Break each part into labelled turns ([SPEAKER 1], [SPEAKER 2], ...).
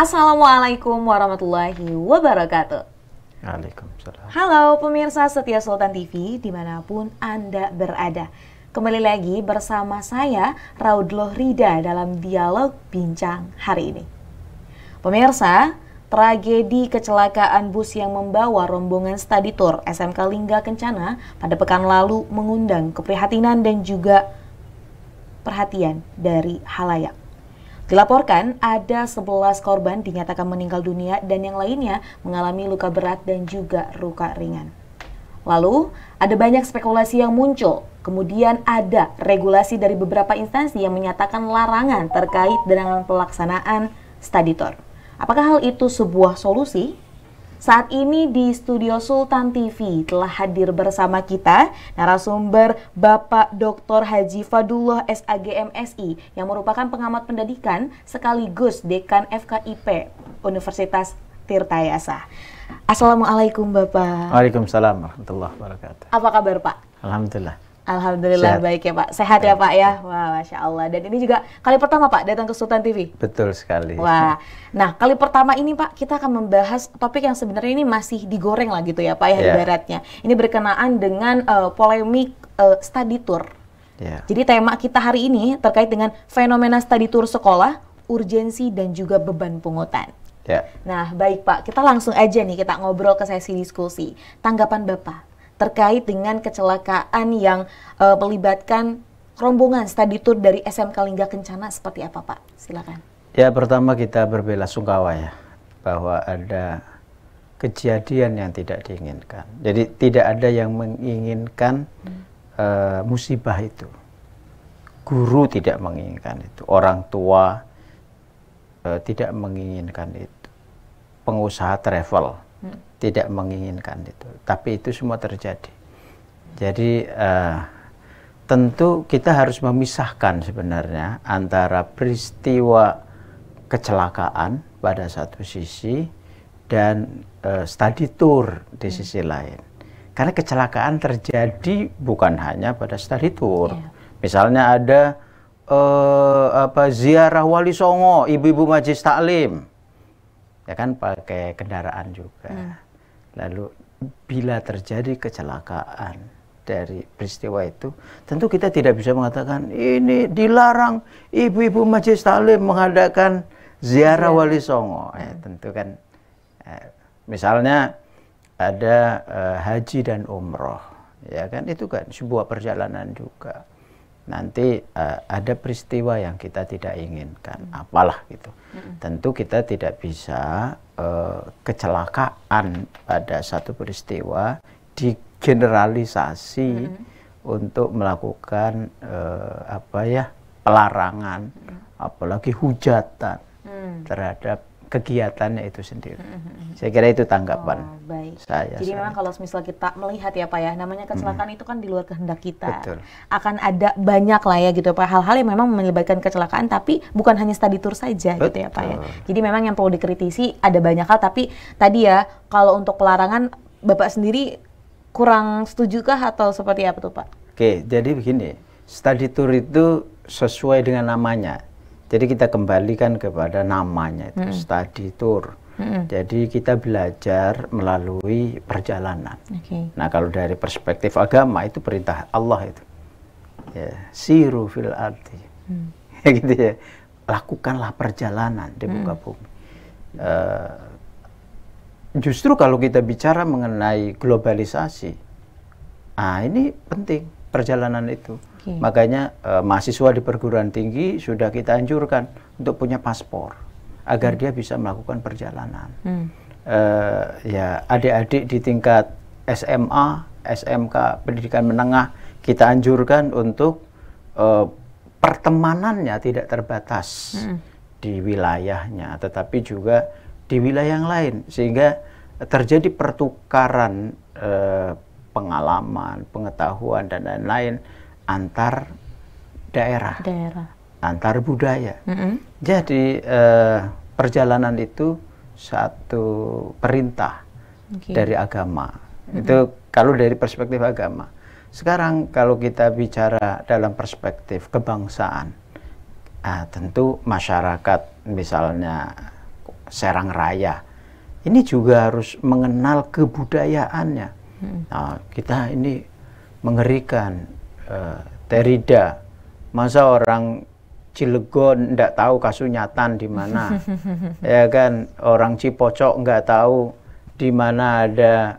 [SPEAKER 1] Assalamualaikum warahmatullahi wabarakatuh.
[SPEAKER 2] Waalaikumsalam.
[SPEAKER 1] Halo pemirsa setia Sultan TV dimanapun Anda berada. Kembali lagi bersama saya Raudloh Rida dalam dialog bincang hari ini. Pemirsa, tragedi kecelakaan bus yang membawa rombongan study tour SMK Lingga Kencana pada pekan lalu mengundang keprihatinan dan juga perhatian dari halayak. Dilaporkan ada 11 korban dinyatakan meninggal dunia dan yang lainnya mengalami luka berat dan juga luka ringan. Lalu, ada banyak spekulasi yang muncul. Kemudian ada regulasi dari beberapa instansi yang menyatakan larangan terkait dengan pelaksanaan study tour. Apakah hal itu sebuah solusi? Saat ini di studio Sultan TV telah hadir bersama kita narasumber Bapak Dr. Haji Fadullah SAG MSI yang merupakan pengamat pendidikan sekaligus Dekan FKIP Universitas Tirtayasa. Assalamualaikum Bapak.
[SPEAKER 2] Waalaikumsalam warahmatullahi wabarakatuh.
[SPEAKER 1] Apa kabar Pak?
[SPEAKER 2] Alhamdulillah.
[SPEAKER 1] Alhamdulillah
[SPEAKER 2] Sehat.
[SPEAKER 1] baik ya Pak. Sehat ya Pak ya? Wah, Masya Allah. Dan ini juga kali pertama Pak datang ke Sultan TV?
[SPEAKER 2] Betul sekali.
[SPEAKER 1] Wah, nah kali pertama ini Pak kita akan membahas topik yang sebenarnya ini masih digoreng lah gitu ya Pak ya, ibaratnya. Ini berkenaan dengan polemik study tour. Jadi tema kita hari ini terkait dengan fenomena study tour sekolah, urgensi dan juga beban pungutan. Nah baik Pak, kita langsung aja nih kita ngobrol ke sesi diskusi. Tanggapan Bapak terkait dengan kecelakaan yang melibatkan rombongan study tour dari SMK Lingga Kencana seperti apa Pak? Silakan.
[SPEAKER 2] Ya, pertama kita berbelasungkawa ya bahwa ada kejadian yang tidak diinginkan. Jadi tidak ada yang menginginkan musibah itu. Guru tidak menginginkan itu, orang tua tidak menginginkan itu, pengusaha travel tidak menginginkan itu, tapi itu semua terjadi. Jadi tentu kita harus memisahkan sebenarnya antara peristiwa kecelakaan pada satu sisi dan study tour di sisi lain. Karena kecelakaan terjadi bukan hanya pada study tour. Misalnya ada ziarah Wali Songo, ibu-ibu Majelis Taklim, ya kan pakai kendaraan juga. Lalu bila terjadi kecelakaan dari peristiwa itu, tentu kita tidak bisa mengatakan ini dilarang ibu-ibu Majelis Taklim mengadakan ziarah Wali Songo. Tentu kan, misalnya ada haji dan umroh, ya kan itu kan sebuah perjalanan juga. Nanti ada peristiwa yang kita tidak inginkan, apalah gitu. Tentu kita tidak bisa kecelakaan pada satu peristiwa digeneralisasi untuk melakukan pelarangan, apalagi hujatan terhadap kegiatannya itu sendiri. Saya kira itu tanggapan saya.
[SPEAKER 1] Jadi memang kalau misal kita melihat ya Pak ya, namanya kecelakaan itu kan di luar kehendak kita.
[SPEAKER 2] Betul.
[SPEAKER 1] Akan ada banyak lah ya gitu Pak, hal-hal yang memang menyebabkan kecelakaan, tapi bukan hanya study tour saja. Betul. Gitu ya Pak ya. Jadi memang yang perlu dikritisi ada banyak hal, tapi tadi ya kalau untuk pelarangan Bapak sendiri kurang setujukah atau seperti apa tuh Pak?
[SPEAKER 2] Oke, jadi begini, study tour itu sesuai dengan namanya. Jadi kita kembalikan kepada namanya itu study tour. Jadi kita belajar melalui perjalanan. Nah kalau dari perspektif agama itu perintah Allah itu. Ya, siru fil ardi. Gitu ya. Lakukanlah perjalanan di muka bumi. Justru kalau kita bicara mengenai globalisasi, ini penting perjalanan itu. Makanya mahasiswa di perguruan tinggi sudah kita anjurkan untuk punya paspor agar dia bisa melakukan perjalanan. Ya adik-adik di tingkat SMA, SMK, pendidikan menengah kita anjurkan untuk pertemanannya tidak terbatas di wilayahnya, tetapi juga di wilayah yang lain, sehingga terjadi pertukaran pengalaman, pengetahuan dan lain-lain antar daerah, antar budaya. Jadi perjalanan itu satu perintah dari agama. Itu kalau dari perspektif agama. Sekarang kalau kita bicara dalam perspektif kebangsaan, tentu masyarakat misalnya Serang Raya. Ini juga harus mengenal kebudayaannya. Nah, kita ini mengerikan. Terida, masa orang Cilegon nggak tahu Kasunyatan di mana, ya kan? Orang Cipocok nggak tahu di mana ada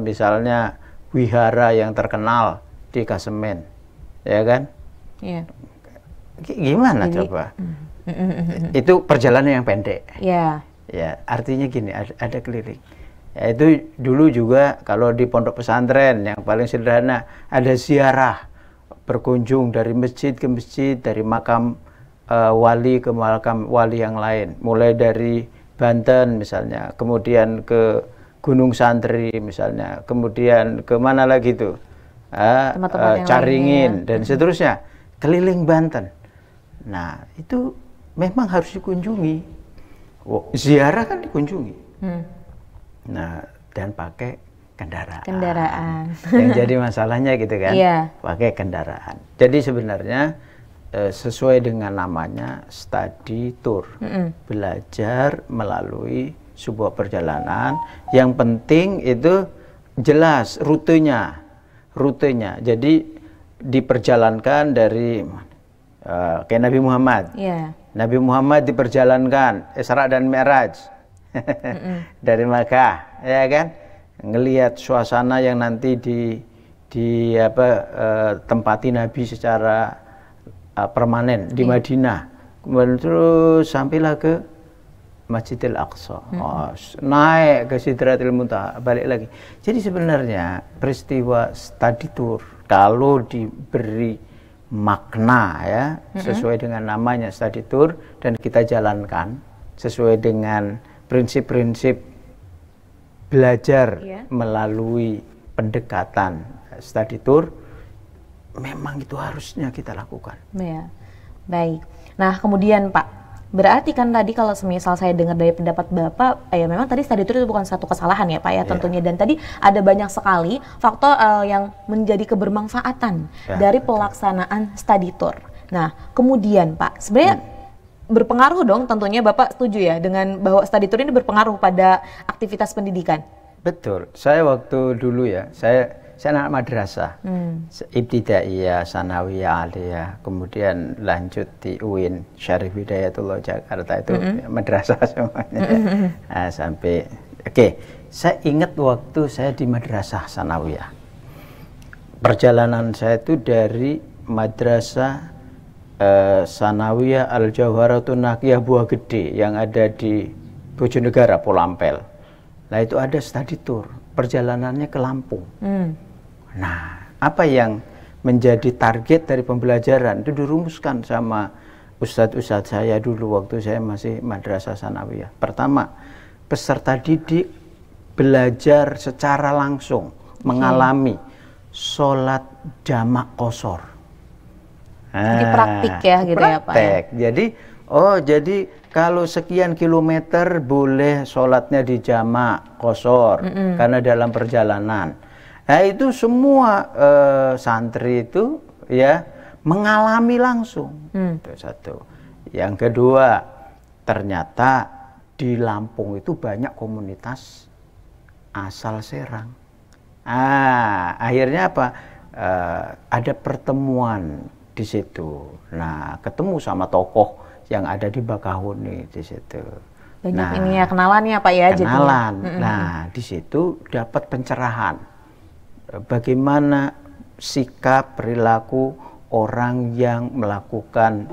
[SPEAKER 2] misalnya wihara yang terkenal di Kasemen, ya kan? Yeah. Gimana jadi, coba? Itu perjalanan yang pendek. Yeah. Ya, artinya gini, ada keliling. Ya, itu dulu juga kalau di pondok pesantren yang paling sederhana ada ziarah, berkunjung dari masjid ke masjid, dari makam wali ke makam wali yang lain, mulai dari Banten misalnya, kemudian ke Gunung Santri misalnya, kemudian ke mana lagi tuh, Caringin dan seterusnya, keliling Banten. Nah itu memang harus dikunjungi. Ziarah kan dikunjungi. Nah, dan pakai kendaraan. Yang jadi masalahnya gitu kan, pakai kendaraan. Jadi sebenarnya sesuai dengan namanya study tour, belajar melalui sebuah perjalanan. Yang penting itu jelas rutenya. Jadi diperjalankan dari kayak Nabi Muhammad. Nabi Muhammad diperjalankan Isra dan Mi'raj. Dari Makkah, ya kan, ngelihat suasana yang nanti tempati Nabi secara permanen di Madinah, kemudian terus sampailah ke Masjidil Aqsa, naik ke Sidratil Muntaha, balik lagi. Jadi sebenarnya peristiwa study tour kalau diberi makna ya sesuai dengan namanya study tour dan kita jalankan sesuai dengan prinsip-prinsip belajar melalui pendekatan study tour, memang itu harusnya kita lakukan.
[SPEAKER 1] Ya, baik. Nah kemudian Pak, berarti kan tadi kalau semisal saya dengar dari pendapat Bapak, ya memang tadi study tour itu bukan satu kesalahan ya Pak ya tentunya. Dan tadi ada banyak sekali faktor yang menjadi kebermanfaatan dari pelaksanaan study tour. Nah kemudian Pak, sebenarnya berpengaruh dong tentunya, Bapak setuju ya dengan bahwa study tour ini berpengaruh pada aktivitas pendidikan?
[SPEAKER 2] Betul. Saya waktu dulu ya, saya anak madrasah, ibtidaiyah, sanawiyah, aliyah, kemudian lanjut di UIN Syarif Hidayatullah Jakarta itu madrasah semuanya. Nah, sampai saya ingat waktu saya di madrasah sanawiyah. Perjalanan saya itu dari madrasah Sanawiyah Al-Jawharatun Naqiyah Buah Gede yang ada di Bojonegara, Polampel. Nah itu ada study tour, perjalanannya ke Lampung. Nah apa yang menjadi target dari pembelajaran itu dirumuskan sama ustadz-ustadz saya dulu waktu saya masih madrasah sanawiyah. Pertama, peserta didik belajar secara langsung mengalami sholat jamak qashar.
[SPEAKER 1] Jadi praktik ya gitu ya Pak ya?
[SPEAKER 2] Jadi kalau sekian kilometer boleh sholatnya di jamak qashar karena dalam perjalanan. Nah itu semua santri itu ya mengalami langsung. Itu satu. Yang kedua, ternyata di Lampung itu banyak komunitas asal Serang. Akhirnya apa? Ada pertemuan di situ. Nah, ketemu sama tokoh yang ada di Bakahuni di situ.
[SPEAKER 1] Banyak ini ya kenalannya Pak ya.
[SPEAKER 2] Kenalan. Nah, di situ dapat pencerahan. Bagaimana sikap perilaku orang yang melakukan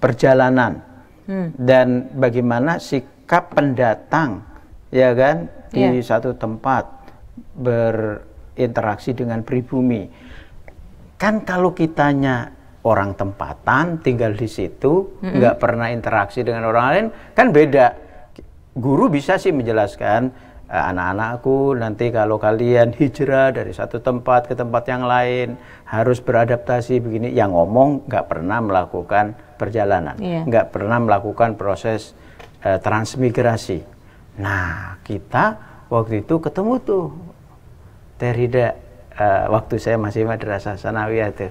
[SPEAKER 2] perjalanan dan bagaimana sikap pendatang, ya kan, di satu tempat berinteraksi dengan pribumi. Kan kalau kitanya orang tempatan tinggal di situ, nggak pernah interaksi dengan orang lain, kan beda. Guru bisa sih menjelaskan, anak-anakku nanti kalau kalian hijrah dari satu tempat ke tempat yang lain harus beradaptasi begini. Yang ngomong nggak pernah melakukan perjalanan, nggak pernah melakukan proses transmigrasi. Nah kita waktu itu ketemu tuh Terida. Waktu saya masih madrasah sanawiyah tuh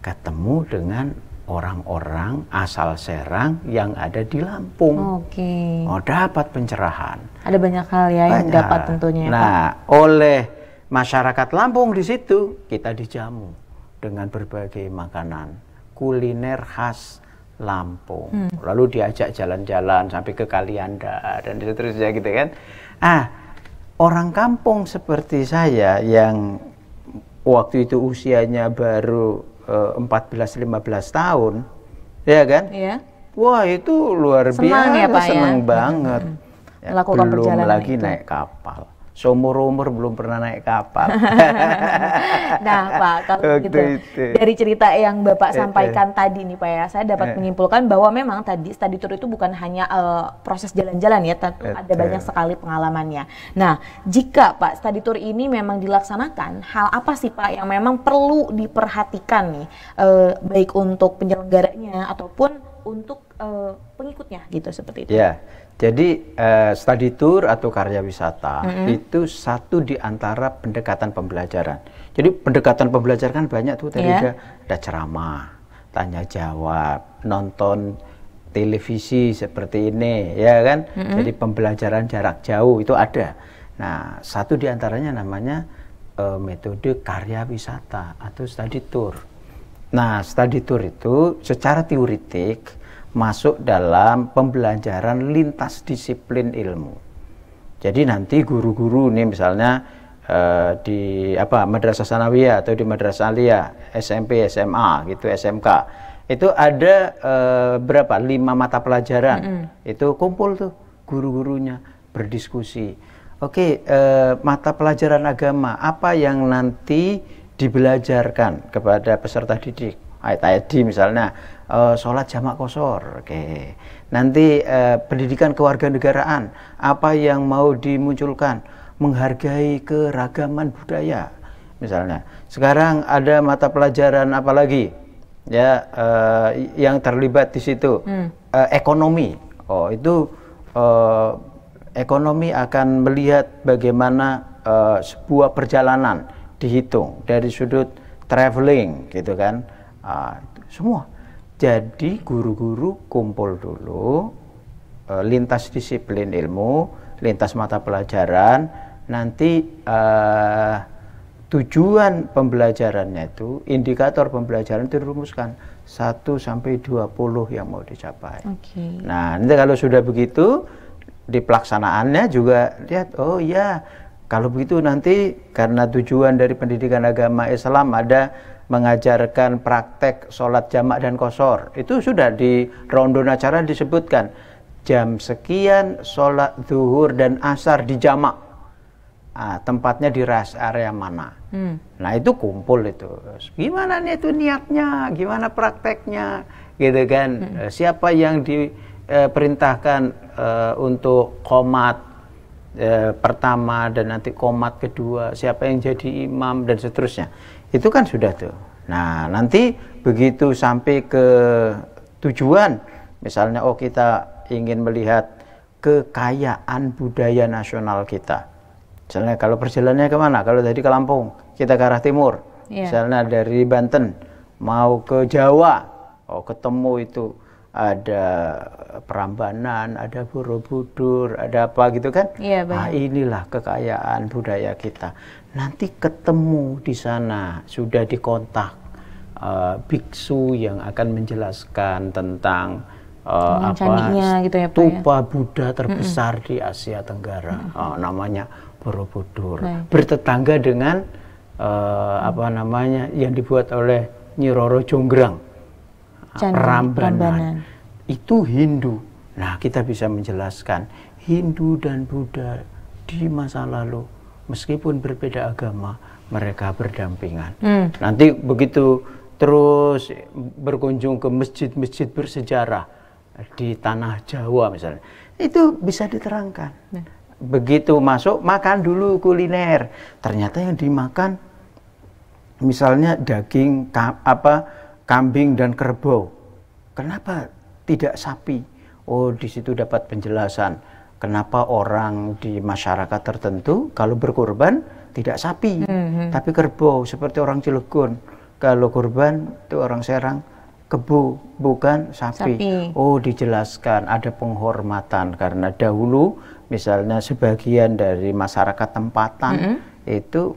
[SPEAKER 2] ketemu dengan orang-orang asal Serang yang ada di Lampung.
[SPEAKER 1] Oke.
[SPEAKER 2] Oh, dapat pencerahan.
[SPEAKER 1] Ada banyak hal ya yang dapat tentunya.
[SPEAKER 2] Nah, oleh masyarakat Lampung di situ kita dijamu dengan berbagai makanan kuliner khas Lampung. Lalu diajak jalan-jalan sampai ke Kalianda dan seterusnya gitu kan. Orang kampung seperti saya yang waktu itu usianya baru 14-15 tahun, ya kan? Iya. Wah, itu luar biasa,
[SPEAKER 1] ya, Pak,
[SPEAKER 2] seneng banget.
[SPEAKER 1] Melakukan
[SPEAKER 2] belum
[SPEAKER 1] perjalanan
[SPEAKER 2] lagi
[SPEAKER 1] itu.
[SPEAKER 2] naik kapal. Seumur-umur belum pernah naik kapal.
[SPEAKER 1] Nah, Pak, kalau gitu dari cerita yang Bapak sampaikan tadi nih, Pak ya, saya dapat menyimpulkan bahwa memang tadi study tour itu bukan hanya proses jalan-jalan ya, tentu ada banyak sekali pengalamannya. Nah, jika Pak study tour ini memang dilaksanakan, hal apa sih Pak yang memang perlu diperhatikan nih, baik untuk penyelenggaranya ataupun untuk pengikutnya gitu seperti itu?
[SPEAKER 2] Ya. Jadi study tour atau karya wisata itu satu di antara pendekatan pembelajaran. Jadi pendekatan pembelajaran kan banyak tuh tadi, ada ceramah, tanya jawab, nonton televisi seperti ini, ya kan? Jadi pembelajaran jarak jauh itu ada. Nah, satu di antaranya namanya metode karya wisata atau study tour. Nah, study tour itu secara teoretik masuk dalam pembelajaran lintas disiplin ilmu. Jadi nanti guru-guru nih misalnya di Madrasah Sanawiyah atau di Madrasah Aliyah, SMP, SMA gitu, SMK. Itu ada berapa? 5 mata pelajaran. Itu kumpul tuh guru-gurunya berdiskusi. Oke, mata pelajaran agama apa yang nanti dibelajarkan kepada peserta didik? Tadi misalnya sholat jamak qashar, oke. Nanti pendidikan kewarganegaraan, apa yang mau dimunculkan? Menghargai keragaman budaya, misalnya. Sekarang ada mata pelajaran apa lagi? Ya, yang terlibat di situ ekonomi. Oh, itu ekonomi akan melihat bagaimana sebuah perjalanan dihitung dari sudut traveling, gitu kan? Semua. Jadi guru-guru kumpul dulu, lintas disiplin ilmu, lintas mata pelajaran, nanti tujuan pembelajarannya itu, indikator pembelajaran itu dirumuskan 1 sampai 20 yang mau dicapai. Nah, nanti kalau sudah begitu, di pelaksanaannya juga lihat, oh ya, kalau begitu nanti karena tujuan dari pendidikan agama Islam ada mengajarkan praktek sholat jamak dan qashar. Itu sudah di rundown acara disebutkan jam sekian sholat zuhur dan asar di jamak. Tempatnya di rest area mana. Nah, itu kumpul itu. Gimana nih itu niatnya, gimana prakteknya, gitu kan. Siapa yang diperintahkan untuk qomat pertama dan nanti qomat kedua, siapa yang jadi imam dan seterusnya. Itu kan sudah tuh. Nah, nanti begitu sampai ke tujuan, misalnya kita ingin melihat kekayaan budaya nasional kita. Misalnya kalau perjalanannya kemana? Kalau tadi ke Lampung, kita ke arah timur. Misalnya dari Banten mau ke Jawa, ketemu itu ada Prambanan, ada Borobudur, ada apa gitu kan? Nah, inilah kekayaan budaya kita. Nanti ketemu di sana, sudah dikontak biksu yang akan menjelaskan tentang
[SPEAKER 1] gitu ya, Pak,
[SPEAKER 2] tupa Buddha terbesar di Asia Tenggara, namanya Borobudur. Bertetangga dengan yang dibuat oleh Nyi Roro Jonggrang, Prambanan. Itu Hindu. Nah, kita bisa menjelaskan Hindu dan Buddha di masa lalu, meskipun berbeda agama, mereka berdampingan. Nanti begitu terus berkunjung ke masjid-masjid bersejarah di tanah Jawa misalnya, itu bisa diterangkan. Begitu masuk, makan dulu kuliner. Ternyata yang dimakan misalnya daging kambing dan kerbau. Kenapa tidak sapi? Oh, di situ dapat penjelasan kenapa orang di masyarakat tertentu kalau berkurban tidak sapi, tapi kerbau, seperti orang Cilegon. Kalau kurban itu orang Serang Kebo, bukan sapi. Oh, dijelaskan ada penghormatan karena dahulu misalnya sebagian dari masyarakat tempatan itu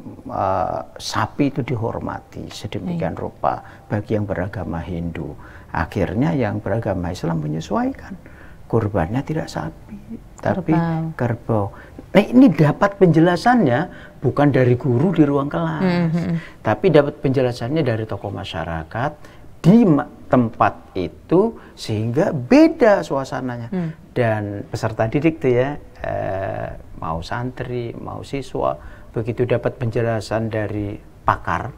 [SPEAKER 2] sapi itu dihormati sedemikian rupa bagi yang beragama Hindu. Akhirnya yang beragama Islam menyesuaikan, kurbannya tidak sapi tapi kerbau. Nah, ini dapat penjelasannya bukan dari guru di ruang kelas, tapi dapat penjelasannya dari tokoh masyarakat di tempat itu sehingga beda suasananya. Dan peserta didik tuh ya, mau santri, mau siswa, begitu dapat penjelasan dari pakar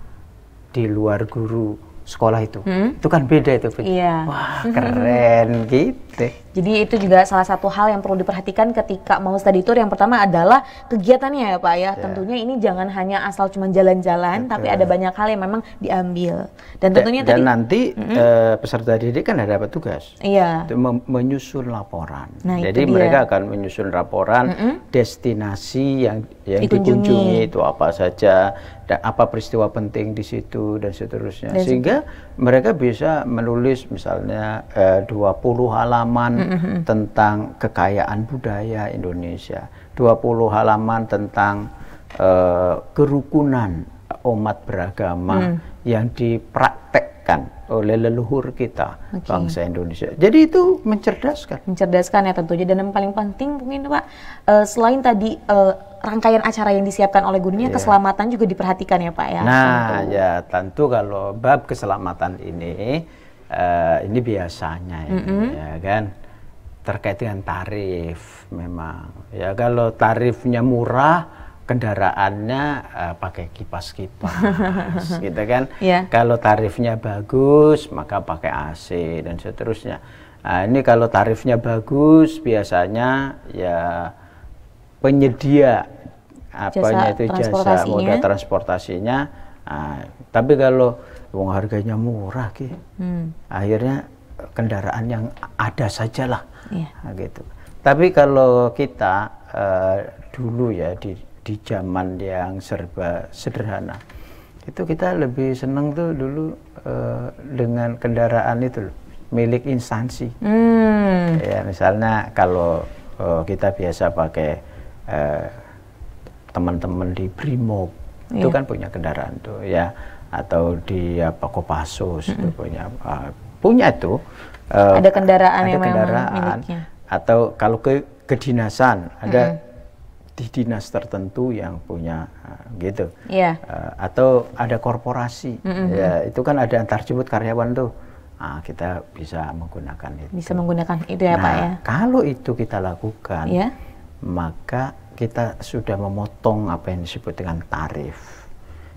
[SPEAKER 2] di luar guru sekolah itu kan beda itu.
[SPEAKER 1] Iya.
[SPEAKER 2] Wah, keren gitu.
[SPEAKER 1] Jadi itu juga salah satu hal yang perlu diperhatikan ketika mau study tour. Yang pertama adalah kegiatannya ya Pak ya. Tentunya ini jangan hanya asal cuma jalan-jalan, tapi ada banyak hal yang memang diambil. Dan tentunya
[SPEAKER 2] dan nanti peserta didik kan ada dapat tugas.
[SPEAKER 1] Iya.
[SPEAKER 2] Itu menyusun laporan.
[SPEAKER 1] Nah,
[SPEAKER 2] jadi mereka akan menyusun laporan destinasi yang dikunjungi itu apa saja, dan apa peristiwa penting di situ dan seterusnya. Sehingga mereka bisa menulis misalnya 20 halaman tentang kekayaan budaya Indonesia, 20 halaman tentang kerukunan umat beragama yang dipraktekkan oleh leluhur kita, bangsa Indonesia. Jadi itu mencerdaskan. Mencerdaskan
[SPEAKER 1] ya tentunya. Dan yang paling penting mungkin Pak, selain tadi rangkaian acara yang disiapkan oleh gurunya, keselamatan juga diperhatikan ya Pak ya.
[SPEAKER 2] Nah, tentu kalau bab keselamatan ini biasanya ya kan terkait dengan tarif memang. Ya kalau tarifnya murah, kendaraannya pakai kipas-kipas gitu kan. Kalau tarifnya bagus maka pakai AC dan seterusnya. Nah, ini kalau tarifnya bagus biasanya ya penyedia jasa moda transportasinya. Nah, tapi kalau harganya murah akhirnya kendaraan yang ada sajalah gitu. Tapi kalau kita dulu ya di zaman yang serba sederhana, itu kita lebih senang tuh dulu dengan kendaraan itu milik instansi. Ya misalnya kalau kita biasa pakai teman-teman di Brimob itu kan punya kendaraan tuh ya, atau di Kopassus itu punya tuh
[SPEAKER 1] ada kendaraan yang memang miliknya.
[SPEAKER 2] Atau kalau ke kedinasan ada di dinas tertentu yang punya gitu. Atau ada korporasi ya, itu kan ada antar jemput karyawan tuh. Kita bisa menggunakan itu.
[SPEAKER 1] Bisa menggunakan itu ya Pak ya.
[SPEAKER 2] Kalau itu kita lakukan, maka kita sudah memotong apa yang disebut dengan tarif,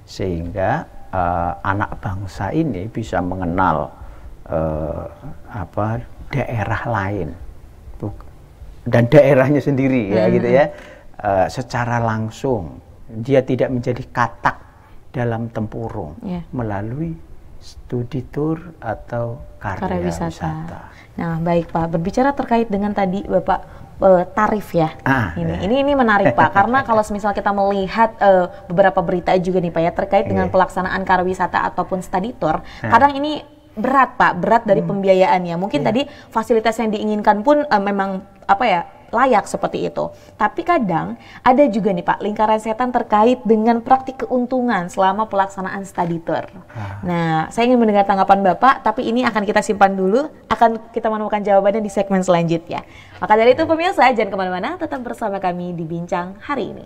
[SPEAKER 2] sehingga anak bangsa ini bisa mengenal daerah lain dan daerahnya sendiri ya gitu ya, secara langsung. Dia tidak menjadi katak dalam tempurung melalui studi tour atau karya wisata.
[SPEAKER 1] Nah baik Pak, berbicara terkait dengan tadi Bapak tarif ya. Ini menarik Pak, karena kalau misal kita melihat beberapa berita juga nih Pak ya terkait dengan pelaksanaan karya wisata ataupun study tour, kadang ini berat Pak, berat dari pembiayaannya. Mungkin tadi fasilitas yang diinginkan pun memang layak seperti itu. Tapi kadang ada juga nih Pak lingkaran setan terkait dengan praktik keuntungan selama pelaksanaan study tour. Nah, saya ingin mendengar tanggapan Bapak, tapi ini akan kita simpan dulu, akan kita menemukan jawabannya di segmen selanjutnya. Maka dari itu pemirsa, jangan kemana-mana, tetap bersama kami di Bincang Hari Ini.